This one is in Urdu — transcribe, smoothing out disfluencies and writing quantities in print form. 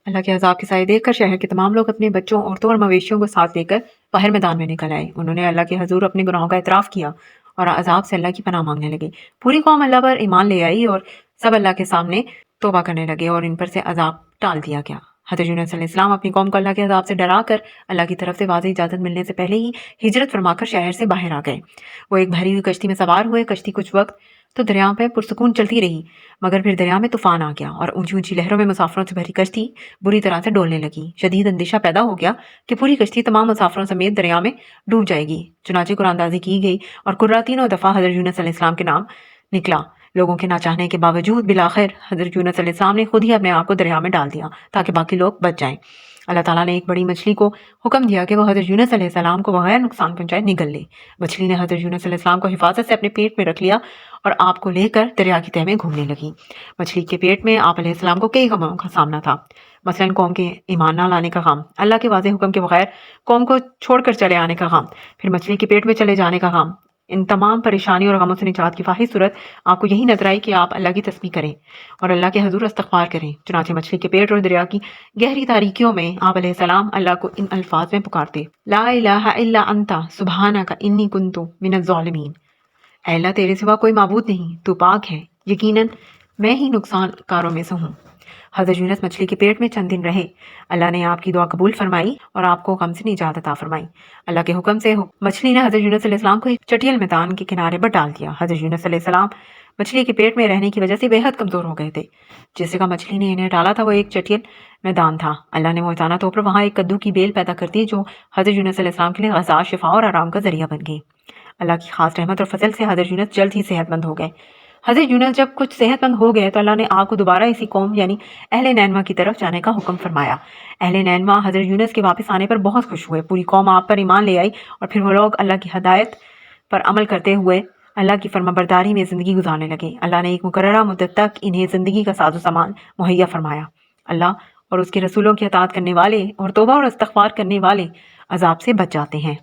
اللہ کے عذاب کے سائے دیکھ کر شہر کے تمام لوگ اپنے بچوں، عورتوں اور مویشیوں کو ساتھ لے کر باہر میدان میں نکل آئے۔ انہوں نے اللہ کے حضور اپنے گناہوں کا اعتراف کیا اور عذاب سے اللہ کی پناہ مانگنے لگے۔ پوری قوم اللہ پر ایمان لے آئی اور سب اللہ کے سامنے توبہ کرنے لگے اور ان پر سے عذاب ٹال دیا گیا۔ حضرت یونس علیہ السلام اپنی قوم کو اللہ کے عذاب سے ڈرا کر اللہ کی طرف سے واضح اجازت ملنے سے پہلے ہی ہجرت فرما کر شہر سے باہر آ گئے۔ وہ ایک بھری ہوئی کشتی میں سوار ہوئے۔ کشتی کچھ وقت تو دریا پہ پرسکون چلتی رہی، مگر پھر دریا میں طوفان آ گیا اور اونچی اونچی لہروں میں مسافروں سے بھری کشتی بری طرح سے ڈولنے لگی۔ شدید اندیشہ پیدا ہو گیا کہ پوری کشتی تمام مسافروں سمیت دریا میں ڈوب جائے گی۔ چنانچہ قرآن اندازی کی گئی اور قرہ تینوں دفعہ حضرت یونس علیہ السلام کے نام نکلا۔ لوگوں کے نہ چاہنے کے باوجود بالآخر حضرت یونس علیہ السلام نے خود ہی اپنے آپ کو دریا میں ڈال دیا تاکہ باقی لوگ بچ جائیں۔ اللہ تعالیٰ نے ایک بڑی مچھلی کو حکم دیا کہ وہ حضرت یونس علیہ السلام کو بغیر نقصان پہنچائے نگل لے۔ مچھلی نے حضرت یونس علیہ السلام کو حفاظت سے اپنے پیٹ میں رکھ لیا اور آپ کو لے کر دریا کی تہ میں گھومنے لگی۔ مچھلی کے پیٹ میں آپ علیہ السلام کو کئی غموں کا سامنا تھا، مثلاً قوم کے ایمان نہ لانے کا غم، اللہ کے واضح حکم کے بغیر قوم کو چھوڑ کر چلے آنے کا غم، پھر مچھلی کے پیٹ میں چلے جانے کا غم۔ ان تمام پریشانیوں اور غموں سے نجات کی واحد صورت آپ کو یہی نظر آئی کہ آپ اللہ کی تسبیح کریں اور اللہ کے حضور استغفار کریں۔ چنانچہ مچھلی کے پیٹ اور دریا کی گہری تاریکیوں میں آپ علیہ السلام اللہ کو ان الفاظ میں پکارتے: لا الہ الا انت سبحانک انی کنت من الظالمین۔ اے اللہ، تیرے سوا کوئی معبود نہیں، تو پاک ہے، یقیناً میں ہی نقصان کاروں میں سے ہوں۔ حضرت یونس مچھلی کے پیٹ میں چند دن رہے۔ اللہ نے آپ کی دعا قبول فرمائی اور آپ کو غم سے نجات عطا فرمائی۔ اللہ کے حکم سے مچھلی نے حضرت یونس علیہ السلام کو ایک چٹیل میدان کے کنارے پر ڈال دیا۔ حضرت یونس علیہ السلام مچھلی کے پیٹ میں رہنے کی وجہ سے بے حد کمزور ہو گئے تھے۔ جس جگہ مچھلی نے انہیں ڈالا تھا وہ ایک چٹیل میدان تھا۔ اللہ نے معجزانہ طور پر وہاں ایک کدو کی بیل پیدا کر دی جو حضرت یونس علیہ السلام کے لیے غذا، شفا اور آرام کا ذریعہ بن گئی۔ اللہ کی خاص رحمت اور فضل سے حضرت یونس جلد ہی صحت مند ہو گئے۔ حضرت یونس جب کچھ صحت مند ہو گئے تو اللہ نے آپ کو دوبارہ اسی قوم یعنی اہل نینوا کی طرف جانے کا حکم فرمایا۔ اہل نینوا حضرت یونس کے واپس آنے پر بہت خوش ہوئے۔ پوری قوم آپ پر ایمان لے آئی اور پھر وہ لوگ اللہ کی ہدایت پر عمل کرتے ہوئے اللہ کی فرما برداری میں زندگی گزارنے لگے۔ اللہ نے ایک مقررہ مدت تک انہیں زندگی کا ساز و سامان مہیا فرمایا۔ اللہ اور اس کے رسولوں کی اطاعت کرنے والے اور توبہ اور استغفار کرنے والے عذاب سے بچ جاتے ہیں۔